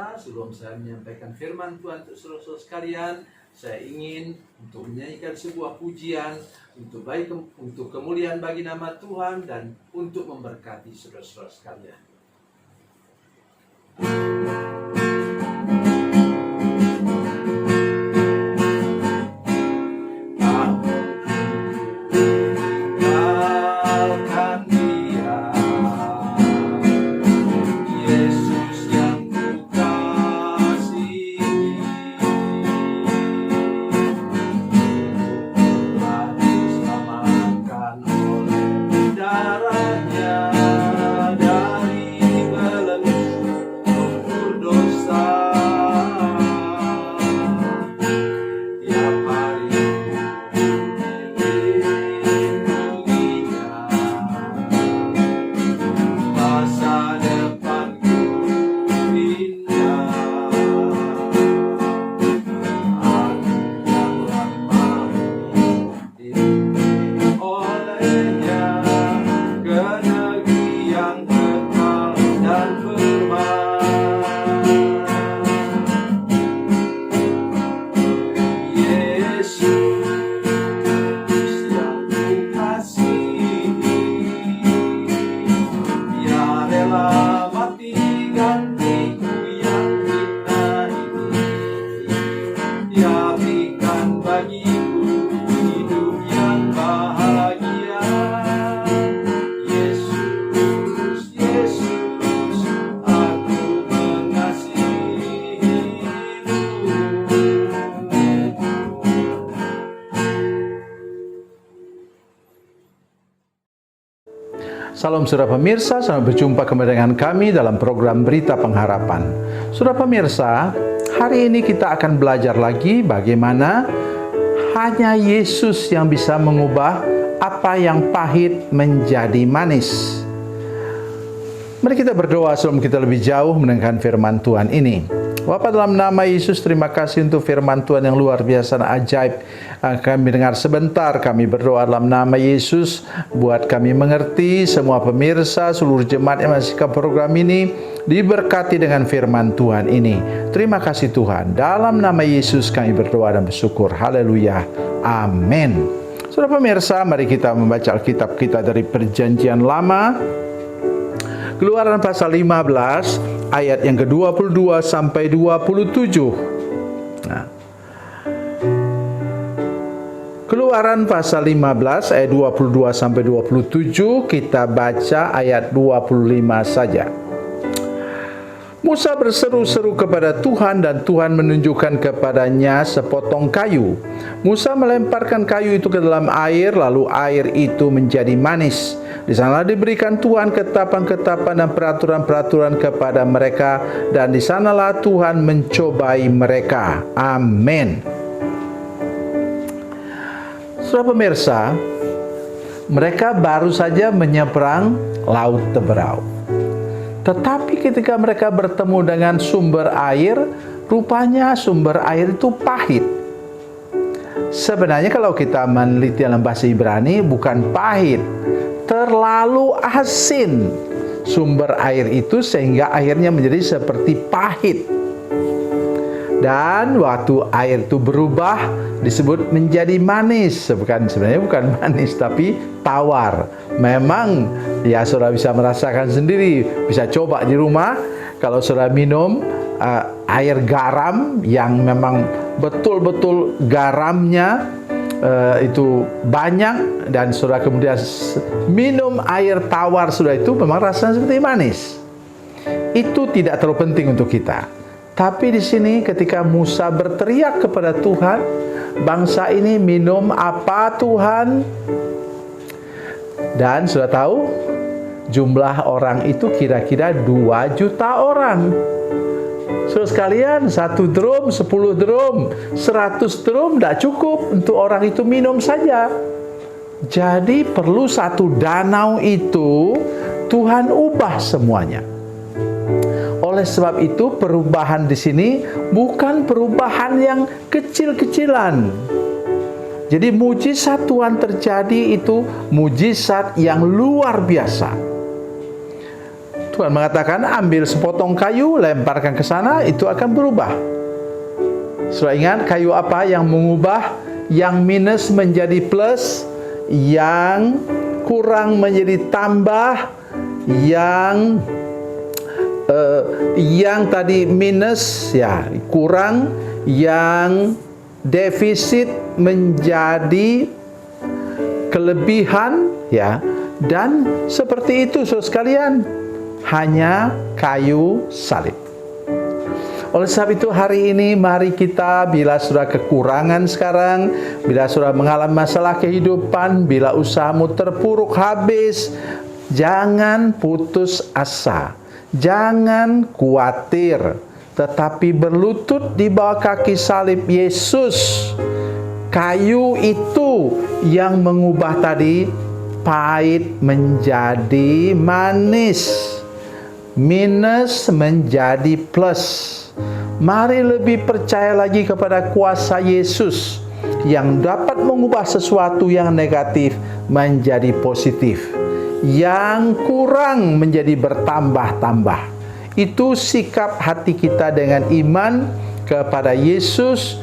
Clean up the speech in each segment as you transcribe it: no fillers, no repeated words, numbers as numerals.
pemirsa, sebelum saya menyampaikan firman Tuhan untuk saudara-saudara sekalian, saya ingin untuk menyanyikan sebuah pujian untuk untuk kemuliaan bagi nama Tuhan dan untuk memberkati saudara-saudara sekalian. Salam saudara pemirsa, selamat berjumpa kembali dengan kami dalam program Berita Pengharapan. Saudara pemirsa, hari ini kita akan belajar lagi bagaimana hanya Yesus yang bisa mengubah apa yang pahit menjadi manis. Mari kita berdoa sebelum kita lebih jauh mendengarkan firman Tuhan ini. Bapa, dalam nama Yesus, terima kasih untuk firman Tuhan yang luar biasa dan ajaib. Kami dengar sebentar, kami berdoa dalam nama Yesus, buat kami mengerti, semua pemirsa, seluruh jemaat yang menyaksikan program ini, diberkati dengan firman Tuhan ini. Terima kasih Tuhan, dalam nama Yesus kami berdoa dan bersyukur. Haleluya, amin. Saudara pemirsa, mari kita membaca Alkitab kita dari Perjanjian Lama, Keluaran pasal 15 ayat yang ke-22 sampai 27. Nah, Keluaran pasal 15 ayat 22 sampai 27, kita baca ayat 25 saja. Musa berseru-seru kepada Tuhan dan Tuhan menunjukkan kepadanya sepotong kayu. Musa melemparkan kayu itu ke dalam air, lalu air itu menjadi manis. Di sana diberikan Tuhan ketetapan-ketetapan dan peraturan-peraturan kepada mereka, dan di sanalah Tuhan mencobai mereka. Amin. Saudara pemirsa, mereka baru saja menyeberang Laut Teberau. Tetapi ketika mereka bertemu dengan sumber air, rupanya sumber air itu pahit. Sebenarnya kalau kita meneliti dalam bahasa Ibrani, bukan pahit, terlalu asin sumber air itu sehingga airnya menjadi seperti pahit. Dan waktu air itu berubah disebut menjadi manis. Sebenarnya bukan manis tapi tawar. Memang ya saudara bisa merasakan sendiri, bisa coba di rumah. Kalau saudara minum air garam yang memang betul-betul garamnya itu banyak, dan saudara kemudian minum air tawar sudah, itu memang rasanya seperti manis. Itu tidak terlalu penting untuk kita. Tapi di sini ketika Musa berteriak kepada Tuhan, bangsa ini minum apa Tuhan? Dan sudah tahu jumlah orang itu kira-kira 2 juta orang. Saudara sekalian, 1 drum, 10 drum, 100 drum tidak cukup untuk orang itu minum saja. Jadi perlu satu danau itu Tuhan ubah semuanya. Oleh sebab itu perubahan di sini bukan perubahan yang kecil-kecilan. Jadi mujizat Tuhan terjadi itu mujizat yang luar biasa. Tuhan mengatakan, ambil sepotong kayu, lemparkan ke sana, itu akan berubah. Sudah ingat kayu apa yang mengubah? Yang minus menjadi plus, yang kurang menjadi tambah, yang tadi minus ya kurang, yang defisit menjadi kelebihan ya. Dan seperti itu saudara sekalian, hanya kayu salib. Oleh sebab itu hari ini mari kita, bila sudah kekurangan sekarang, bila sudah mengalami masalah kehidupan, bila usahamu terpuruk habis, jangan putus asa, jangan khawatir, tetapi berlutut di bawah kaki salib Yesus. Kayu itu yang mengubah tadi pahit menjadi manis, minus menjadi plus. Mari lebih percaya lagi kepada kuasa Yesus yang dapat mengubah sesuatu yang negatif menjadi positif, yang kurang menjadi bertambah-tambah. Itu sikap hati kita dengan iman kepada Yesus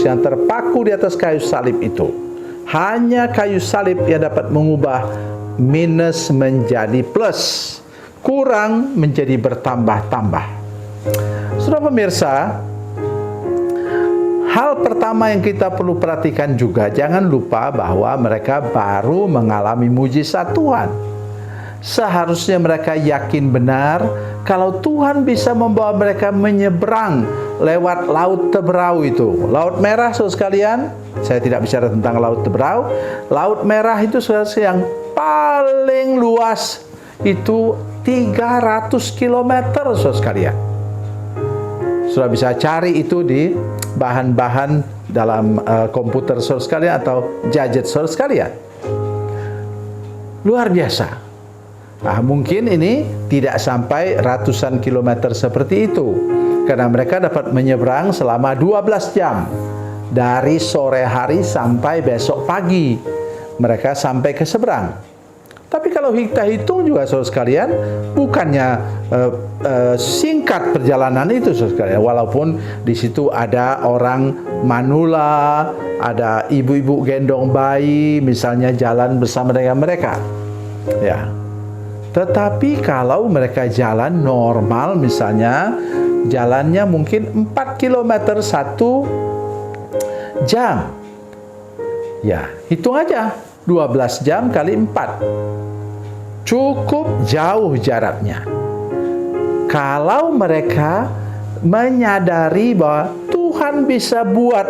yang terpaku di atas kayu salib itu. Hanya kayu salib yang dapat mengubah minus menjadi plus, kurang menjadi bertambah-tambah. Saudara pemirsa, hal pertama yang kita perlu perhatikan juga, jangan lupa bahwa mereka baru mengalami mujizat Tuhan. Seharusnya mereka yakin benar kalau Tuhan bisa membawa mereka menyeberang lewat Laut Teberau itu. Laut Merah, saudara sekalian, saya tidak bicara tentang Laut Teberau. Laut Merah itu saudara yang paling luas itu 300 km, saudara sekalian. Sudah bisa cari itu di bahan-bahan dalam komputer saudara sekalian atau gadget saudara sekalian. Luar biasa. Nah, mungkin ini tidak sampai ratusan kilometer seperti itu, karena mereka dapat menyeberang selama 12 jam. Dari sore hari sampai besok pagi mereka sampai ke seberang. Tapi kalau kita hitung juga saudara sekalian, bukannya singkat perjalanan itu saudara sekalian. Walaupun di situ ada orang manula, ada ibu-ibu gendong bayi, misalnya jalan bersama dengan mereka. Ya. Tetapi kalau mereka jalan normal, misalnya jalannya mungkin 4 km 1 jam. Ya, hitung aja 12 jam kali 4. Cukup jauh jaraknya. Kalau mereka menyadari bahwa Tuhan bisa buat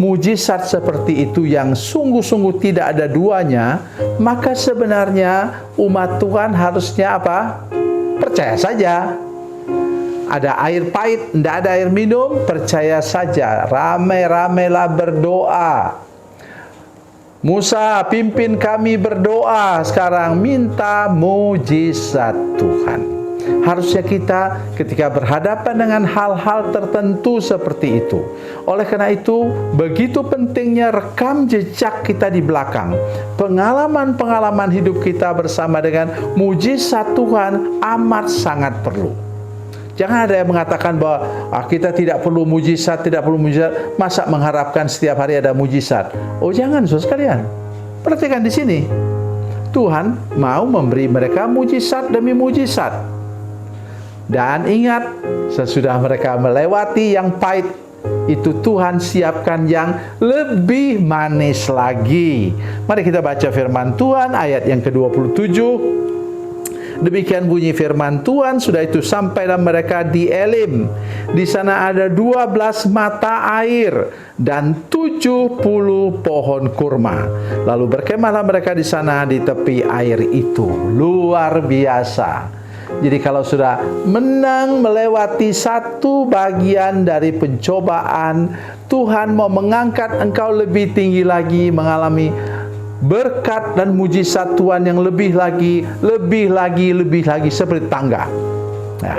mujizat seperti itu yang sungguh-sungguh tidak ada duanya, maka sebenarnya umat Tuhan harusnya apa? Percaya saja. Ada air pahit, tidak ada air minum, percaya saja. Ramai-ramailah berdoa. Musa, pimpin kami berdoa sekarang, minta mujizat Tuhan. Harusnya kita ketika berhadapan dengan hal-hal tertentu seperti itu. Oleh karena itu, begitu pentingnya rekam jejak kita di belakang. Pengalaman-pengalaman hidup kita bersama dengan mujizat Tuhan amat sangat perlu. Jangan ada yang mengatakan bahwa kita tidak perlu mujizat, masa mengharapkan setiap hari ada mujizat. Oh jangan, saudara sekalian. Perhatikan di sini. Tuhan mau memberi mereka mujizat demi mujizat. Dan ingat, sesudah mereka melewati yang pahit, itu Tuhan siapkan yang lebih manis lagi. Mari kita baca firman Tuhan ayat yang ke-27. Demikian bunyi firman Tuhan, sudah itu sampailah mereka di Elim. Di sana ada 12 mata air dan 70 pohon kurma. Lalu berkemahlah mereka di sana di tepi air itu. Luar biasa. Jadi kalau sudah menang melewati satu bagian dari pencobaan, Tuhan mau mengangkat engkau lebih tinggi lagi, mengalami berkat dan mujizat Tuhan yang lebih lagi seperti tangga. Nah,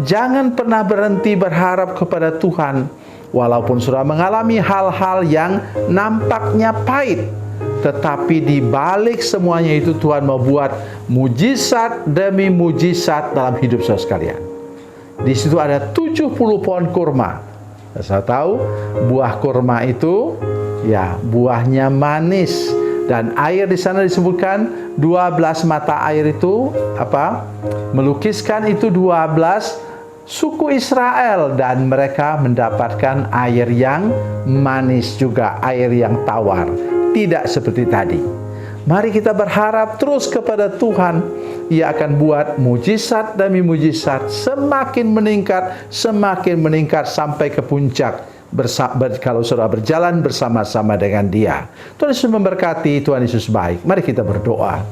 jangan pernah berhenti berharap kepada Tuhan walaupun sudah mengalami hal-hal yang nampaknya pahit. tetapi di balik semuanya itu Tuhan membuat mujizat demi mujizat dalam hidup saudara sekalian. Di situ ada 70 pohon kurma. Saya tahu buah kurma itu ya buahnya manis, dan air di sana disebutkan 12 mata air itu melukiskan itu 12 suku Israel, dan mereka mendapatkan air yang manis juga, air yang tawar, tidak seperti tadi. Mari kita berharap terus kepada Tuhan. Ia akan buat mujizat demi mujizat, semakin meningkat sampai ke puncak kalau saudara berjalan bersama-sama dengan Dia. Tuhan Yesus memberkati, Tuhan Yesus baik. Mari kita berdoa.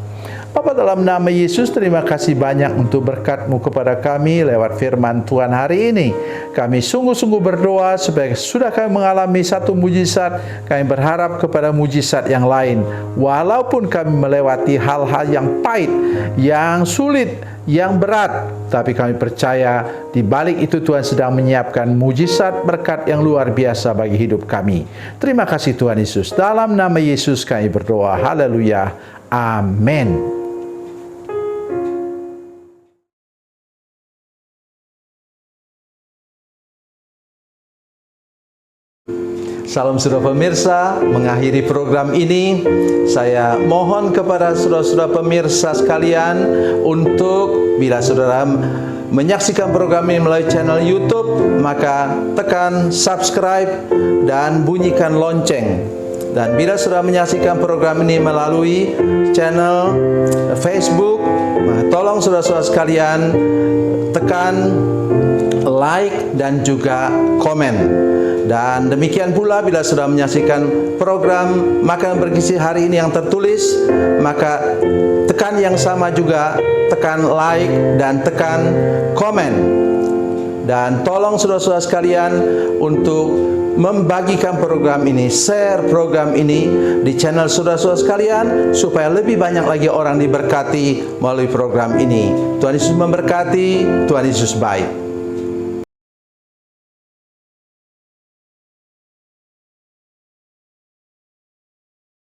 Bapa, dalam nama Yesus, terima kasih banyak untuk berkat-Mu kepada kami lewat firman Tuhan hari ini. Kami sungguh-sungguh berdoa supaya sudah kami mengalami satu mujizat, kami berharap kepada mujizat yang lain. Walaupun kami melewati hal-hal yang pahit, yang sulit, yang berat, tapi kami percaya di balik itu Tuhan sedang menyiapkan mujizat berkat yang luar biasa bagi hidup kami. Terima kasih Tuhan Yesus. Dalam nama Yesus kami berdoa. Haleluya. Amin. Salam saudara pemirsa, mengakhiri program ini saya mohon kepada saudara-saudara pemirsa sekalian untuk bila saudara menyaksikan program ini melalui channel YouTube, maka tekan subscribe dan bunyikan lonceng. Dan bila saudara menyaksikan program ini melalui channel Facebook, tolong saudara-saudara sekalian tekan like dan juga komen. Dan demikian pula bila sudah menyaksikan program Makanan Bergizi hari ini yang tertulis, maka tekan yang sama juga, tekan like dan tekan komen. Dan tolong saudara-saudara sekalian untuk membagikan program ini, share program ini di channel saudara-saudara sekalian, supaya lebih banyak lagi orang diberkati melalui program ini. Tuhan Yesus memberkati, Tuhan Yesus baik.